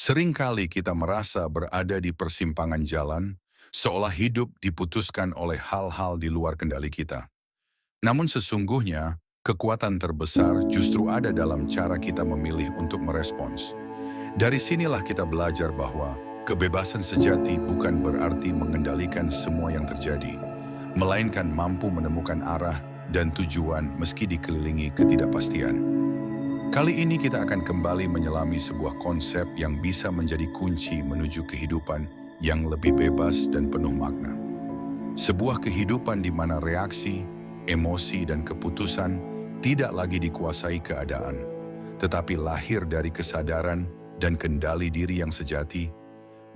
Seringkali kita merasa berada di persimpangan jalan, seolah hidup diputuskan oleh hal-hal di luar kendali kita. Namun sesungguhnya, kekuatan terbesar justru ada dalam cara kita memilih untuk merespons. Dari sinilah kita belajar bahwa kebebasan sejati bukan berarti mengendalikan semua yang terjadi, melainkan mampu menemukan arah dan tujuan meski dikelilingi ketidakpastian. Kali ini kita akan kembali menyelami sebuah konsep yang bisa menjadi kunci menuju kehidupan yang lebih bebas dan penuh makna. Sebuah kehidupan di mana reaksi, emosi, dan keputusan tidak lagi dikuasai keadaan, tetapi lahir dari kesadaran dan kendali diri yang sejati.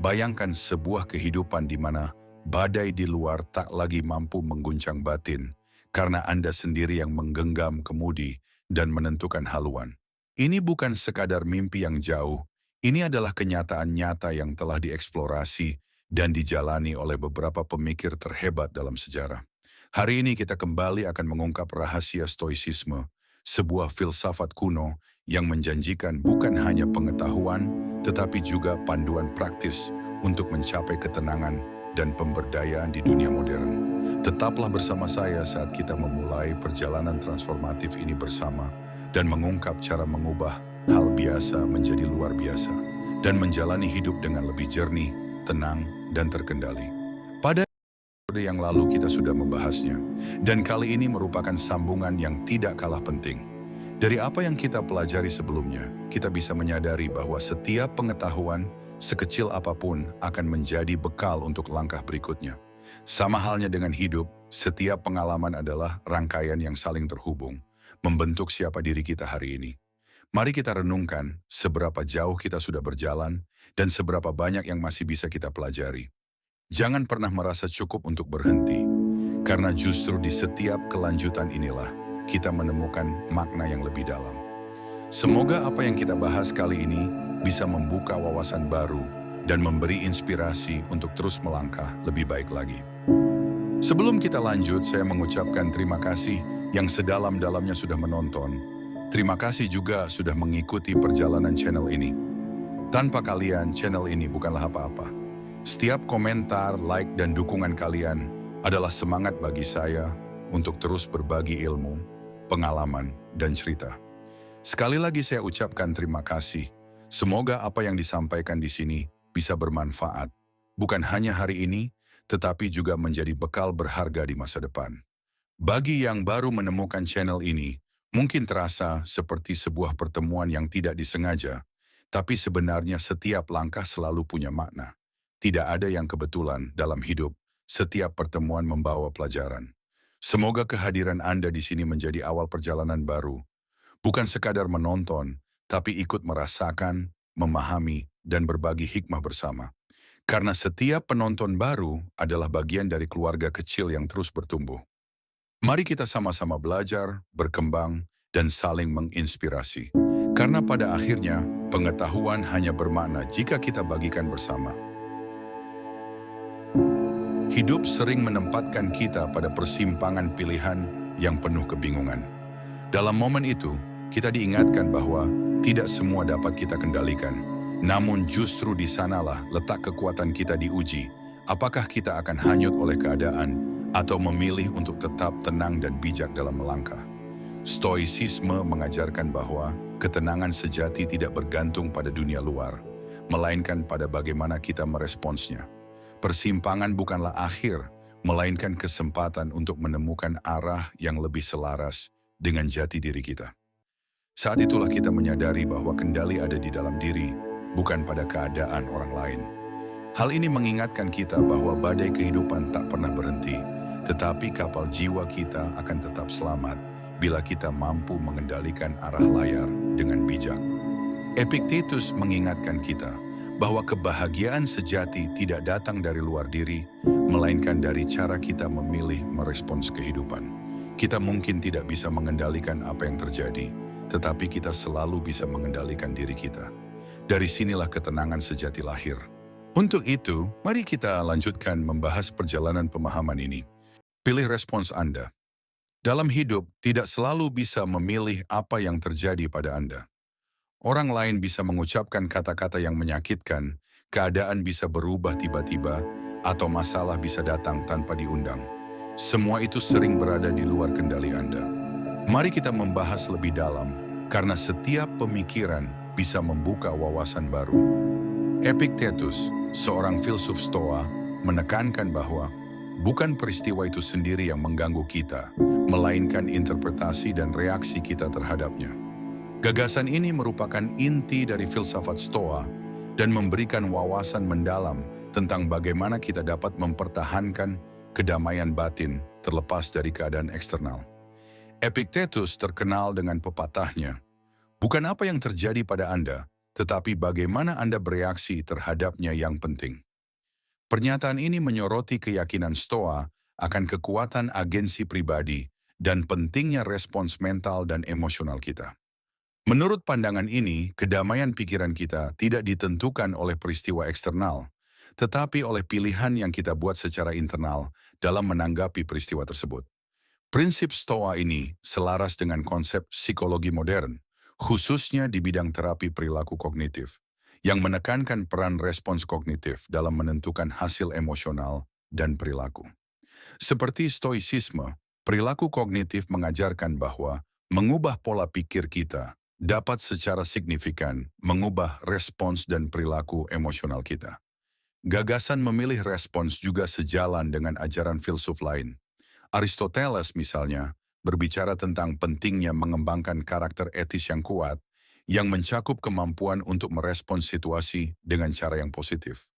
Bayangkan sebuah kehidupan di mana badai di luar tak lagi mampu mengguncang batin, karena Anda sendiri yang menggenggam kemudi dan menentukan haluan. Ini bukan sekadar mimpi yang jauh, ini adalah kenyataan nyata yang telah dieksplorasi dan dijalani oleh beberapa pemikir terhebat dalam sejarah. Hari ini kita kembali akan mengungkap rahasia stoicisme, sebuah filsafat kuno yang menjanjikan bukan hanya pengetahuan, tetapi juga panduan praktis untuk mencapai ketenangan dan pemberdayaan di dunia modern. Tetaplah bersama saya saat kita memulai perjalanan transformatif ini bersama dan mengungkap cara mengubah hal biasa menjadi luar biasa dan menjalani hidup dengan lebih jernih, tenang, dan terkendali. Pada episode yang lalu kita sudah membahasnya, dan kali ini merupakan sambungan yang tidak kalah penting. Dari apa yang kita pelajari sebelumnya, kita bisa menyadari bahwa setiap pengetahuan, sekecil apapun, akan menjadi bekal untuk langkah berikutnya. Sama halnya dengan hidup, setiap pengalaman adalah rangkaian yang saling terhubung, membentuk siapa diri kita hari ini. Mari kita renungkan seberapa jauh kita sudah berjalan dan seberapa banyak yang masih bisa kita pelajari. Jangan pernah merasa cukup untuk berhenti, karena justru di setiap kelanjutan inilah kita menemukan makna yang lebih dalam. Semoga apa yang kita bahas kali ini bisa membuka wawasan baru dan memberi inspirasi untuk terus melangkah lebih baik lagi. Sebelum kita lanjut, saya mengucapkan terima kasih yang sedalam-dalamnya sudah menonton. Terima kasih juga sudah mengikuti perjalanan channel ini. Tanpa kalian, channel ini bukanlah apa-apa. Setiap komentar, like, dan dukungan kalian adalah semangat bagi saya untuk terus berbagi ilmu, pengalaman, dan cerita. Sekali lagi saya ucapkan terima kasih. Semoga apa yang disampaikan di sini bisa bermanfaat, bukan hanya hari ini, tetapi juga menjadi bekal berharga di masa depan. Bagi yang baru menemukan channel ini, mungkin terasa seperti sebuah pertemuan yang tidak disengaja, tapi sebenarnya setiap langkah selalu punya makna. Tidak ada yang kebetulan dalam hidup, setiap pertemuan membawa pelajaran. Semoga kehadiran Anda di sini menjadi awal perjalanan baru. Bukan sekadar menonton, tapi ikut merasakan, memahami, dan berbagi hikmah bersama. Karena setiap penonton baru adalah bagian dari keluarga kecil yang terus bertumbuh. Mari kita sama-sama belajar, berkembang, dan saling menginspirasi. Karena pada akhirnya, pengetahuan hanya bermakna jika kita bagikan bersama. Hidup sering menempatkan kita pada persimpangan pilihan yang penuh kebingungan. Dalam momen itu, kita diingatkan bahwa tidak semua dapat kita kendalikan. Namun justru di sanalah letak kekuatan kita diuji. Apakah kita akan hanyut oleh keadaan atau memilih untuk tetap tenang dan bijak dalam melangkah? Stoicisme mengajarkan bahwa ketenangan sejati tidak bergantung pada dunia luar, melainkan pada bagaimana kita meresponsnya. Persimpangan bukanlah akhir, melainkan kesempatan untuk menemukan arah yang lebih selaras dengan jati diri kita. Saat itulah kita menyadari bahwa kendali ada di dalam diri, bukan pada keadaan orang lain. Hal ini mengingatkan kita bahwa badai kehidupan tak pernah berhenti, tetapi kapal jiwa kita akan tetap selamat bila kita mampu mengendalikan arah layar dengan bijak. Epictetus mengingatkan kita bahwa kebahagiaan sejati tidak datang dari luar diri, melainkan dari cara kita memilih merespons kehidupan. Kita mungkin tidak bisa mengendalikan apa yang terjadi, tetapi kita selalu bisa mengendalikan diri kita. Dari sinilah ketenangan sejati lahir. Untuk itu, mari kita lanjutkan membahas perjalanan pemahaman ini. Pilih respons Anda. Dalam hidup, tidak selalu bisa memilih apa yang terjadi pada Anda. Orang lain bisa mengucapkan kata-kata yang menyakitkan, keadaan bisa berubah tiba-tiba, atau masalah bisa datang tanpa diundang. Semua itu sering berada di luar kendali Anda. Mari kita membahas lebih dalam, karena setiap pemikiran bisa membuka wawasan baru. Epictetus, seorang filsuf Stoa, menekankan bahwa bukan peristiwa itu sendiri yang mengganggu kita, melainkan interpretasi dan reaksi kita terhadapnya. Gagasan ini merupakan inti dari filsafat Stoa dan memberikan wawasan mendalam tentang bagaimana kita dapat mempertahankan kedamaian batin terlepas dari keadaan eksternal. Epictetus terkenal dengan pepatahnya, "Bukan apa yang terjadi pada Anda, tetapi bagaimana Anda bereaksi terhadapnya yang penting." Pernyataan ini menyoroti keyakinan Stoa akan kekuatan agensi pribadi dan pentingnya respons mental dan emosional kita. Menurut pandangan ini, kedamaian pikiran kita tidak ditentukan oleh peristiwa eksternal, tetapi oleh pilihan yang kita buat secara internal dalam menanggapi peristiwa tersebut. Prinsip Stoa ini selaras dengan konsep psikologi modern, khususnya di bidang terapi perilaku kognitif, yang menekankan peran respons kognitif dalam menentukan hasil emosional dan perilaku. Seperti stoicisme, perilaku kognitif mengajarkan bahwa mengubah pola pikir kita dapat secara signifikan mengubah respons dan perilaku emosional kita. Gagasan memilih respons juga sejalan dengan ajaran filsuf lain. Aristoteles misalnya berbicara tentang pentingnya mengembangkan karakter etis yang kuat yang mencakup kemampuan untuk merespons situasi dengan cara yang positif.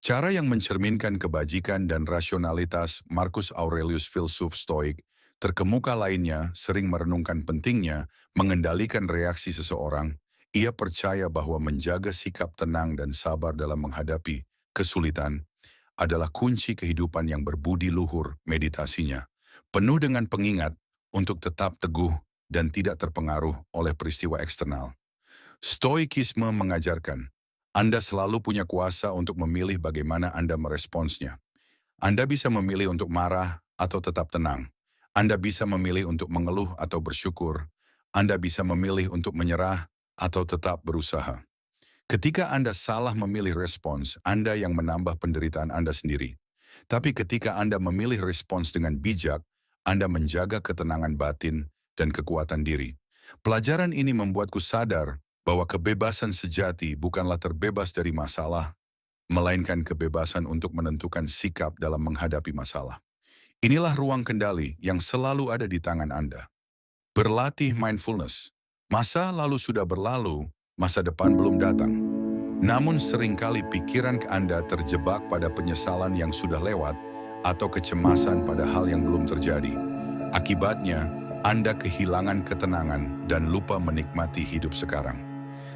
Cara yang mencerminkan kebajikan dan rasionalitas Marcus Aurelius filsuf Stoik terkemuka lainnya sering merenungkan pentingnya mengendalikan reaksi seseorang. Ia percaya bahwa menjaga sikap tenang dan sabar dalam menghadapi kesulitan adalah kunci kehidupan yang berbudi luhur. Meditasinya penuh dengan pengingat untuk tetap teguh dan tidak terpengaruh oleh peristiwa eksternal. Stoikisme mengajarkan, Anda selalu punya kuasa untuk memilih bagaimana Anda meresponsnya. Anda bisa memilih untuk marah atau tetap tenang. Anda bisa memilih untuk mengeluh atau bersyukur. Anda bisa memilih untuk menyerah atau tetap berusaha. Ketika Anda salah memilih respons, Anda yang menambah penderitaan Anda sendiri. Tapi ketika Anda memilih respons dengan bijak, Anda menjaga ketenangan batin dan kekuatan diri. Pelajaran ini membuatku sadar bahwa kebebasan sejati bukanlah terbebas dari masalah, melainkan kebebasan untuk menentukan sikap dalam menghadapi masalah. Inilah ruang kendali yang selalu ada di tangan Anda. Berlatih mindfulness. Masa lalu sudah berlalu, masa depan belum datang. Namun seringkali pikiran Anda terjebak pada penyesalan yang sudah lewat atau kecemasan pada hal yang belum terjadi. Akibatnya, Anda kehilangan ketenangan dan lupa menikmati hidup sekarang.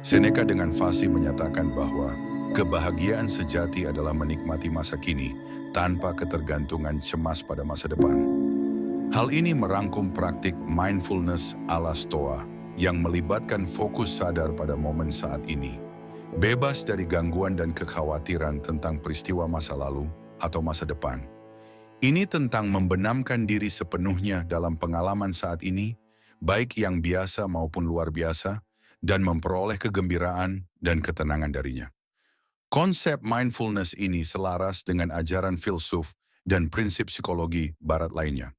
Seneca dengan fasih menyatakan bahwa kebahagiaan sejati adalah menikmati masa kini tanpa ketergantungan cemas pada masa depan. Hal ini merangkum praktik mindfulness ala Stoa yang melibatkan fokus sadar pada momen saat ini, bebas dari gangguan dan kekhawatiran tentang peristiwa masa lalu atau masa depan. Ini tentang membenamkan diri sepenuhnya dalam pengalaman saat ini, baik yang biasa maupun luar biasa, dan memperoleh kegembiraan dan ketenangan darinya. Konsep mindfulness ini selaras dengan ajaran filsuf dan prinsip psikologi barat lainnya.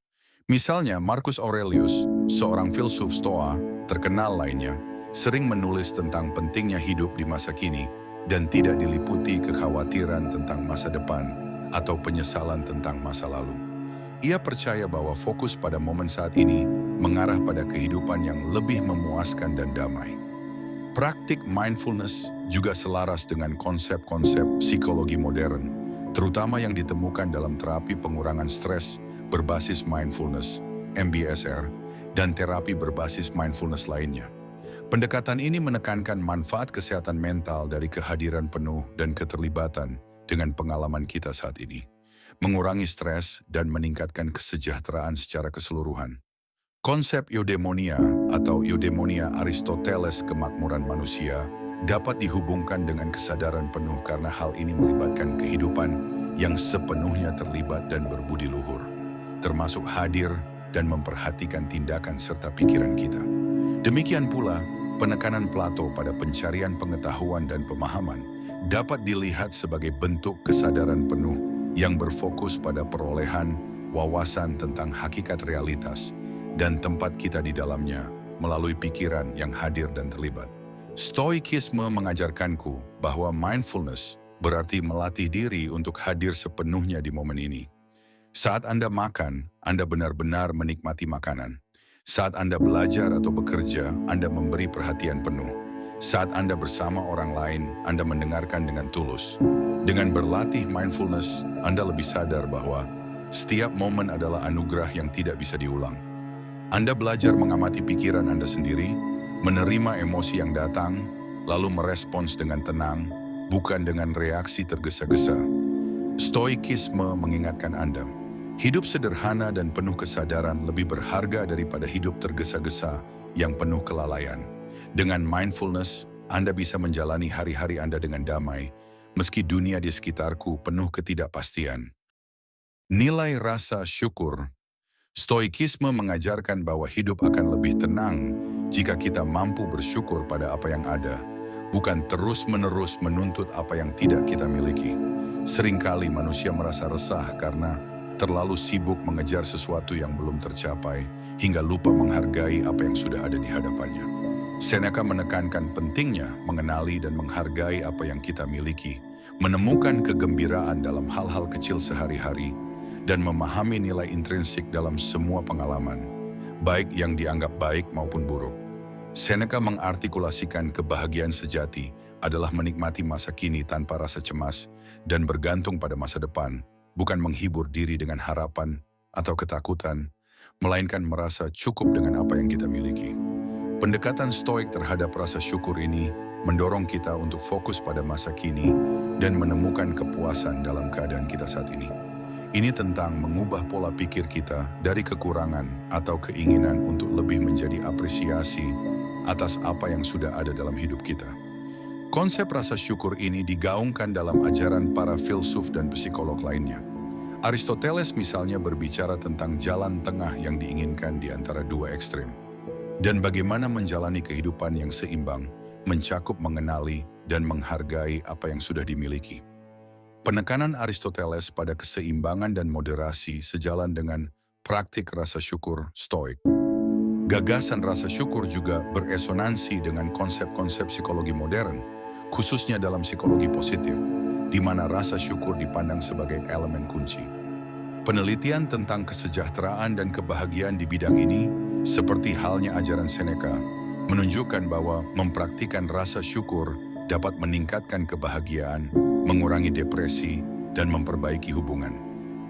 Misalnya Marcus Aurelius, seorang filsuf Stoa terkenal lainnya, sering menulis tentang pentingnya hidup di masa kini dan tidak diliputi kekhawatiran tentang masa depan atau penyesalan tentang masa lalu. Ia percaya bahwa fokus pada momen saat ini mengarah pada kehidupan yang lebih memuaskan dan damai. Praktik mindfulness juga selaras dengan konsep-konsep psikologi modern, terutama yang ditemukan dalam terapi pengurangan stres berbasis mindfulness, MBSR, dan terapi berbasis mindfulness lainnya. Pendekatan ini menekankan manfaat kesehatan mental dari kehadiran penuh dan keterlibatan dengan pengalaman kita saat ini, mengurangi stres dan meningkatkan kesejahteraan secara keseluruhan. Konsep eudaimonia atau eudaimonia Aristoteles kemakmuran manusia dapat dihubungkan dengan kesadaran penuh karena hal ini melibatkan kehidupan yang sepenuhnya terlibat dan berbudi luhur, termasuk hadir dan memperhatikan tindakan serta pikiran kita. Demikian pula, penekanan Plato pada pencarian pengetahuan dan pemahaman dapat dilihat sebagai bentuk kesadaran penuh yang berfokus pada perolehan wawasan tentang hakikat realitas dan tempat kita di dalamnya melalui pikiran yang hadir dan terlibat. Stoikisme mengajarkanku bahwa mindfulness berarti melatih diri untuk hadir sepenuhnya di momen ini. Saat Anda makan, Anda benar-benar menikmati makanan. Saat Anda belajar atau bekerja, Anda memberi perhatian penuh. Saat Anda bersama orang lain, Anda mendengarkan dengan tulus. Dengan berlatih mindfulness, Anda lebih sadar bahwa setiap momen adalah anugerah yang tidak bisa diulang. Anda belajar mengamati pikiran Anda sendiri, menerima emosi yang datang, lalu merespons dengan tenang, bukan dengan reaksi tergesa-gesa. Stoikisme mengingatkan Anda, hidup sederhana dan penuh kesadaran lebih berharga daripada hidup tergesa-gesa yang penuh kelalaian. Dengan mindfulness, Anda bisa menjalani hari-hari Anda dengan damai, meski dunia di sekitarku penuh ketidakpastian. Nilai rasa syukur. Stoikisme mengajarkan bahwa hidup akan lebih tenang jika kita mampu bersyukur pada apa yang ada, bukan terus-menerus menuntut apa yang tidak kita miliki. Seringkali manusia merasa resah karena terlalu sibuk mengejar sesuatu yang belum tercapai hingga lupa menghargai apa yang sudah ada di hadapannya. Seneca menekankan pentingnya mengenali dan menghargai apa yang kita miliki, menemukan kegembiraan dalam hal-hal kecil sehari-hari, dan memahami nilai intrinsik dalam semua pengalaman, baik yang dianggap baik maupun buruk. Seneca mengartikulasikan kebahagiaan sejati adalah menikmati masa kini tanpa rasa cemas dan bergantung pada masa depan, bukan menghibur diri dengan harapan atau ketakutan, melainkan merasa cukup dengan apa yang kita miliki. Pendekatan stoik terhadap rasa syukur ini mendorong kita untuk fokus pada masa kini dan menemukan kepuasan dalam keadaan kita saat ini. Ini tentang mengubah pola pikir kita dari kekurangan atau keinginan untuk lebih menjadi apresiasi atas apa yang sudah ada dalam hidup kita. Konsep rasa syukur ini digaungkan dalam ajaran para filsuf dan psikolog lainnya. Aristoteles misalnya berbicara tentang jalan tengah yang diinginkan di antara dua ekstrem, dan bagaimana menjalani kehidupan yang seimbang, mencakup mengenali dan menghargai apa yang sudah dimiliki. Penekanan Aristoteles pada keseimbangan dan moderasi sejalan dengan praktik rasa syukur stoik. Gagasan rasa syukur juga beresonansi dengan konsep-konsep psikologi modern, khususnya dalam psikologi positif, di mana rasa syukur dipandang sebagai elemen kunci. Penelitian tentang kesejahteraan dan kebahagiaan di bidang ini, seperti halnya ajaran Seneca, menunjukkan bahwa mempraktikkan rasa syukur dapat meningkatkan kebahagiaan, mengurangi depresi, dan memperbaiki hubungan.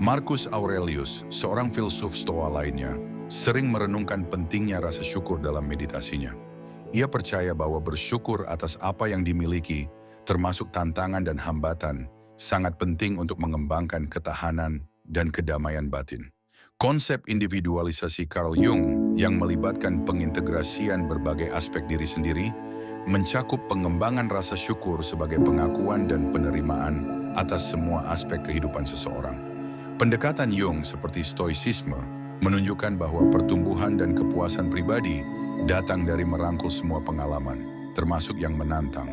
Marcus Aurelius, seorang filsuf Stoa lainnya, sering merenungkan pentingnya rasa syukur dalam meditasinya. Ia percaya bahwa bersyukur atas apa yang dimiliki, termasuk tantangan dan hambatan, sangat penting untuk mengembangkan ketahanan dan kedamaian batin. Konsep individualisasi Carl Jung yang melibatkan pengintegrasian berbagai aspek diri sendiri, mencakup pengembangan rasa syukur sebagai pengakuan dan penerimaan atas semua aspek kehidupan seseorang. Pendekatan Jung seperti stoicisme menunjukkan bahwa pertumbuhan dan kepuasan pribadi datang dari merangkul semua pengalaman, termasuk yang menantang.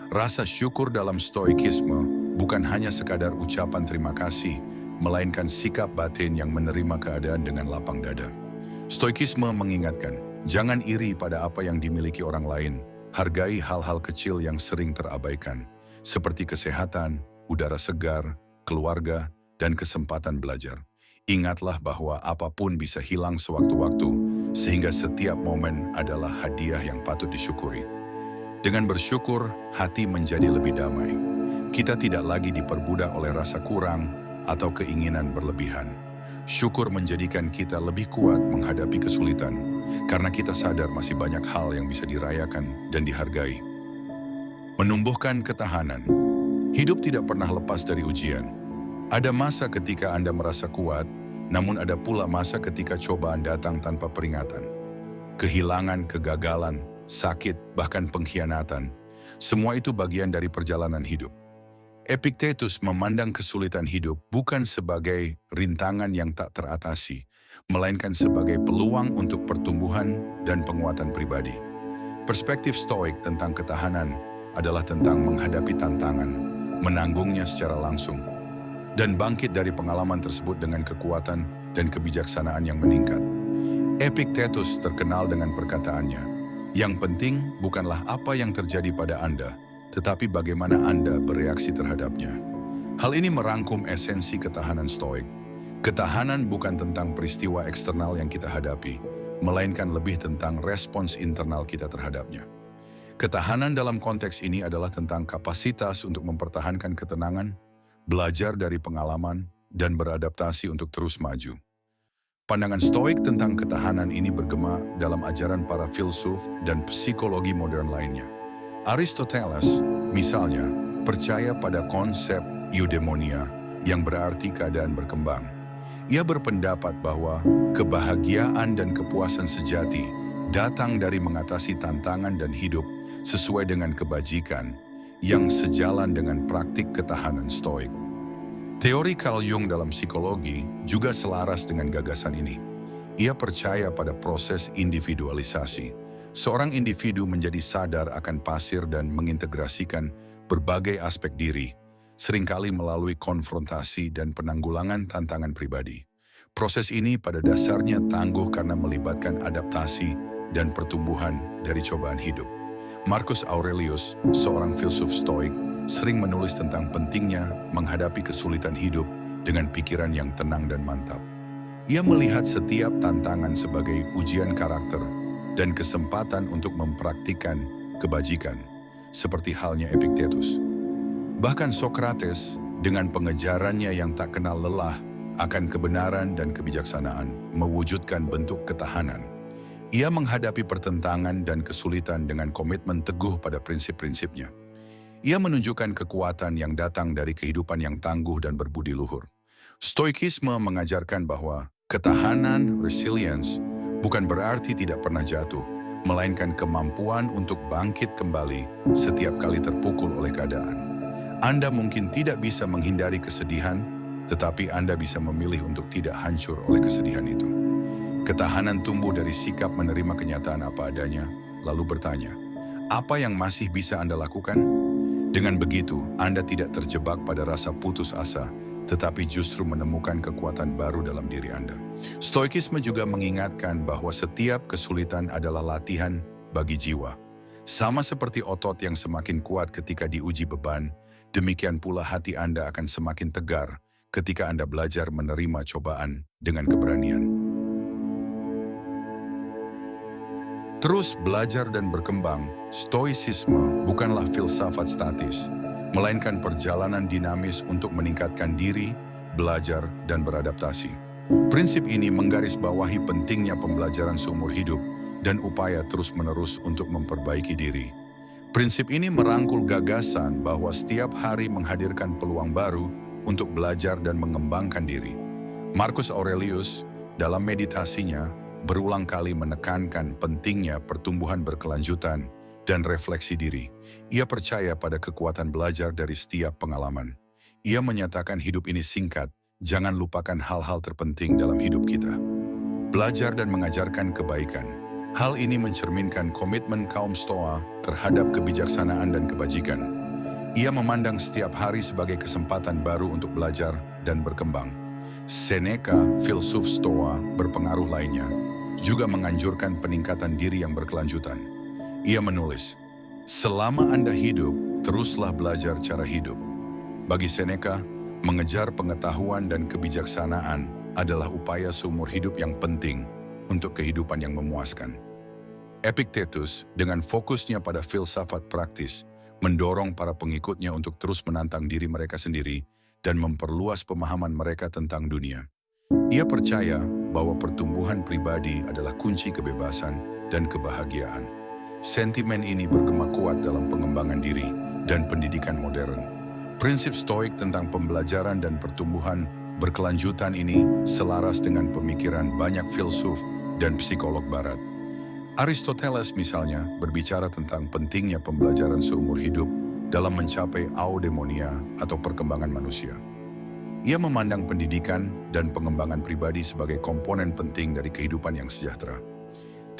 Rasa syukur dalam stoikisme bukan hanya sekadar ucapan terima kasih, melainkan sikap batin yang menerima keadaan dengan lapang dada. Stoikisme mengingatkan, jangan iri pada apa yang dimiliki orang lain, hargai hal-hal kecil yang sering terabaikan, seperti kesehatan, udara segar, keluarga, dan kesempatan belajar. Ingatlah bahwa apapun bisa hilang sewaktu-waktu, sehingga setiap momen adalah hadiah yang patut disyukuri. Dengan bersyukur, hati menjadi lebih damai. Kita tidak lagi diperbudak oleh rasa kurang atau keinginan berlebihan. Syukur menjadikan kita lebih kuat menghadapi kesulitan, karena kita sadar masih banyak hal yang bisa dirayakan dan dihargai. Menumbuhkan ketahanan. Hidup tidak pernah lepas dari ujian. Ada masa ketika Anda merasa kuat, namun ada pula masa ketika cobaan datang tanpa peringatan. Kehilangan, kegagalan, sakit, bahkan pengkhianatan. Semua itu bagian dari perjalanan hidup. Epictetus memandang kesulitan hidup bukan sebagai rintangan yang tak teratasi, melainkan sebagai peluang untuk pertumbuhan dan penguatan pribadi. Perspektif Stoik tentang ketahanan adalah tentang menghadapi tantangan, menanggungnya secara langsung, dan bangkit dari pengalaman tersebut dengan kekuatan dan kebijaksanaan yang meningkat. Epictetus terkenal dengan perkataannya, "Yang penting bukanlah apa yang terjadi pada Anda, tetapi bagaimana Anda bereaksi terhadapnya." Hal ini merangkum esensi ketahanan Stoik. Ketahanan bukan tentang peristiwa eksternal yang kita hadapi, melainkan lebih tentang respons internal kita terhadapnya. Ketahanan dalam konteks ini adalah tentang kapasitas untuk mempertahankan ketenangan, belajar dari pengalaman, dan beradaptasi untuk terus maju. Pandangan Stoik tentang ketahanan ini bergema dalam ajaran para filsuf dan psikologi modern lainnya. Aristoteles, misalnya, percaya pada konsep eudaimonia yang berarti keadaan berkembang. Ia berpendapat bahwa kebahagiaan dan kepuasan sejati datang dari mengatasi tantangan dan hidup sesuai dengan kebajikan yang sejalan dengan praktik ketahanan Stoik. Teori Carl Jung dalam psikologi juga selaras dengan gagasan ini. Ia percaya pada proses individualisasi. Seorang individu menjadi sadar akan pasir dan mengintegrasikan berbagai aspek diri, seringkali melalui konfrontasi dan penanggulangan tantangan pribadi. Proses ini pada dasarnya tangguh karena melibatkan adaptasi dan pertumbuhan dari cobaan hidup. Marcus Aurelius, seorang filsuf Stoik, sering menulis tentang pentingnya menghadapi kesulitan hidup dengan pikiran yang tenang dan mantap. Ia melihat setiap tantangan sebagai ujian karakter dan kesempatan untuk mempraktikkan kebajikan, seperti halnya Epictetus. Bahkan Socrates, dengan pengejarannya yang tak kenal lelah akan kebenaran dan kebijaksanaan, mewujudkan bentuk ketahanan. Ia menghadapi pertentangan dan kesulitan dengan komitmen teguh pada prinsip-prinsipnya. Ia menunjukkan kekuatan yang datang dari kehidupan yang tangguh dan berbudi luhur. Stoikisme mengajarkan bahwa ketahanan, resilience, bukan berarti tidak pernah jatuh, melainkan kemampuan untuk bangkit kembali setiap kali terpukul oleh keadaan. Anda mungkin tidak bisa menghindari kesedihan, tetapi Anda bisa memilih untuk tidak hancur oleh kesedihan itu. Ketahanan tumbuh dari sikap menerima kenyataan apa adanya, lalu bertanya, apa yang masih bisa Anda lakukan? Dengan begitu, Anda tidak terjebak pada rasa putus asa, tetapi justru menemukan kekuatan baru dalam diri Anda. Stoikisme juga mengingatkan bahwa setiap kesulitan adalah latihan bagi jiwa. Sama seperti otot yang semakin kuat ketika diuji beban, demikian pula hati Anda akan semakin tegar ketika Anda belajar menerima cobaan dengan keberanian. Terus belajar dan berkembang, stoicisme bukanlah filsafat statis, melainkan perjalanan dinamis untuk meningkatkan diri, belajar, dan beradaptasi. Prinsip ini menggarisbawahi pentingnya pembelajaran seumur hidup dan upaya terus-menerus untuk memperbaiki diri. Prinsip ini merangkul gagasan bahwa setiap hari menghadirkan peluang baru untuk belajar dan mengembangkan diri. Marcus Aurelius, dalam meditasinya, berulang kali menekankan pentingnya pertumbuhan berkelanjutan dan refleksi diri. Ia percaya pada kekuatan belajar dari setiap pengalaman. Ia menyatakan hidup ini singkat, jangan lupakan hal-hal terpenting dalam hidup kita. Belajar dan mengajarkan kebaikan. Hal ini mencerminkan komitmen kaum Stoa terhadap kebijaksanaan dan kebajikan. Ia memandang setiap hari sebagai kesempatan baru untuk belajar dan berkembang. Seneca, filsuf Stoa berpengaruh lainnya, juga menganjurkan peningkatan diri yang berkelanjutan. Ia menulis, selama Anda hidup, teruslah belajar cara hidup. Bagi Seneca, mengejar pengetahuan dan kebijaksanaan adalah upaya seumur hidup yang penting untuk kehidupan yang memuaskan. Epictetus, dengan fokusnya pada filsafat praktis, mendorong para pengikutnya untuk terus menantang diri mereka sendiri dan memperluas pemahaman mereka tentang dunia. Ia percaya bahwa pertumbuhan pribadi adalah kunci kebebasan dan kebahagiaan. Sentimen ini bergema kuat dalam pengembangan diri dan pendidikan modern. Prinsip Stoik tentang pembelajaran dan pertumbuhan berkelanjutan ini selaras dengan pemikiran banyak filsuf dan psikolog barat. Aristoteles misalnya berbicara tentang pentingnya pembelajaran seumur hidup dalam mencapai eudaimonia atau perkembangan manusia. Ia memandang pendidikan dan pengembangan pribadi sebagai komponen penting dari kehidupan yang sejahtera.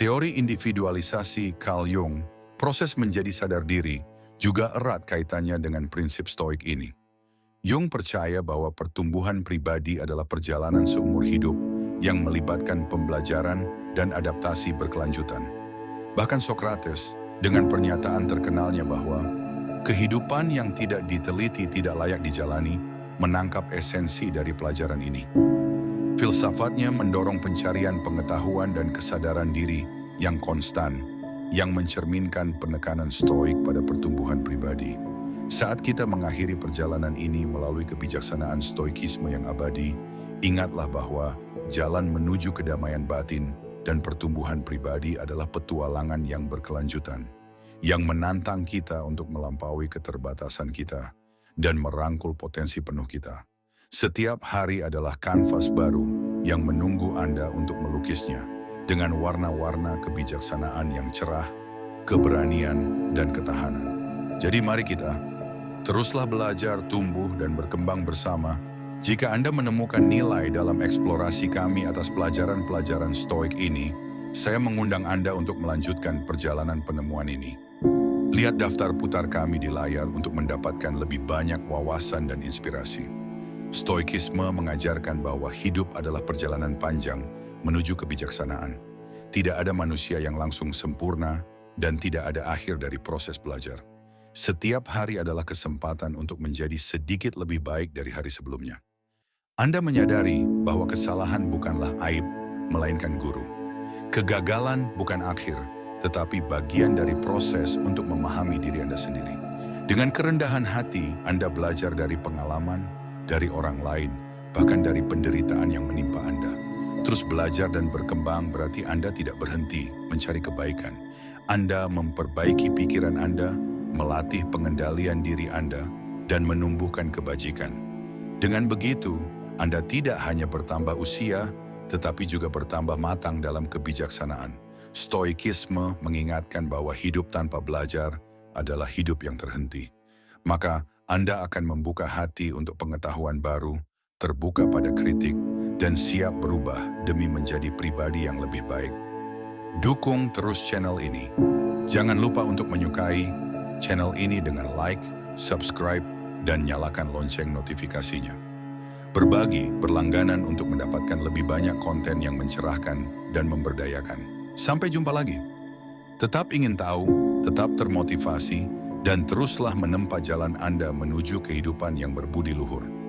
Teori individualisasi Carl Jung Proses menjadi sadar diri juga erat kaitannya dengan prinsip stoik ini. Jung percaya bahwa pertumbuhan pribadi adalah perjalanan seumur hidup yang melibatkan pembelajaran dan adaptasi berkelanjutan. Bahkan Socrates, dengan pernyataan terkenalnya bahwa kehidupan yang tidak diteliti tidak layak dijalani, menangkap esensi dari pelajaran ini. Filsafatnya mendorong pencarian pengetahuan dan kesadaran diri yang konstan, yang mencerminkan penekanan stoik pada pertumbuhan pribadi. Saat kita mengakhiri perjalanan ini melalui kebijaksanaan stoikisme yang abadi, ingatlah bahwa jalan menuju kedamaian batin dan pertumbuhan pribadi adalah petualangan yang berkelanjutan, yang menantang kita untuk melampaui keterbatasan kita dan merangkul potensi penuh kita. Setiap hari adalah kanvas baru yang menunggu Anda untuk melukisnya dengan warna-warna kebijaksanaan yang cerah, keberanian, dan ketahanan. Jadi mari kita teruslah belajar, tumbuh, dan berkembang bersama. Jika Anda menemukan nilai dalam eksplorasi kami atas pelajaran-pelajaran stoik ini, saya mengundang Anda untuk melanjutkan perjalanan penemuan ini. Lihat daftar putar kami di layar untuk mendapatkan lebih banyak wawasan dan inspirasi. Stoikisme mengajarkan bahwa hidup adalah perjalanan panjang menuju kebijaksanaan. Tidak ada manusia yang langsung sempurna dan tidak ada akhir dari proses belajar. Setiap hari adalah kesempatan untuk menjadi sedikit lebih baik dari hari sebelumnya. Anda menyadari bahwa kesalahan bukanlah aib, melainkan guru. Kegagalan bukan akhir, tetapi bagian dari proses untuk memahami diri Anda sendiri. Dengan kerendahan hati, Anda belajar dari pengalaman, dari orang lain, bahkan dari penderitaan yang menimpa Anda. Terus belajar dan berkembang berarti Anda tidak berhenti mencari kebaikan. Anda memperbaiki pikiran Anda, melatih pengendalian diri Anda, dan menumbuhkan kebajikan. Dengan begitu, Anda tidak hanya bertambah usia, tetapi juga bertambah matang dalam kebijaksanaan. Stoikisme mengingatkan bahwa hidup tanpa belajar adalah hidup yang terhenti. Maka, Anda akan membuka hati untuk pengetahuan baru, terbuka pada kritik, dan siap berubah demi menjadi pribadi yang lebih baik. Dukung terus channel ini. Jangan lupa untuk menyukai channel ini dengan like, subscribe, dan nyalakan lonceng notifikasinya. Berbagi berlangganan untuk mendapatkan lebih banyak konten yang mencerahkan dan memberdayakan. Sampai jumpa lagi. Tetap ingin tahu, tetap termotivasi, dan teruslah menempa jalan Anda menuju kehidupan yang berbudi luhur.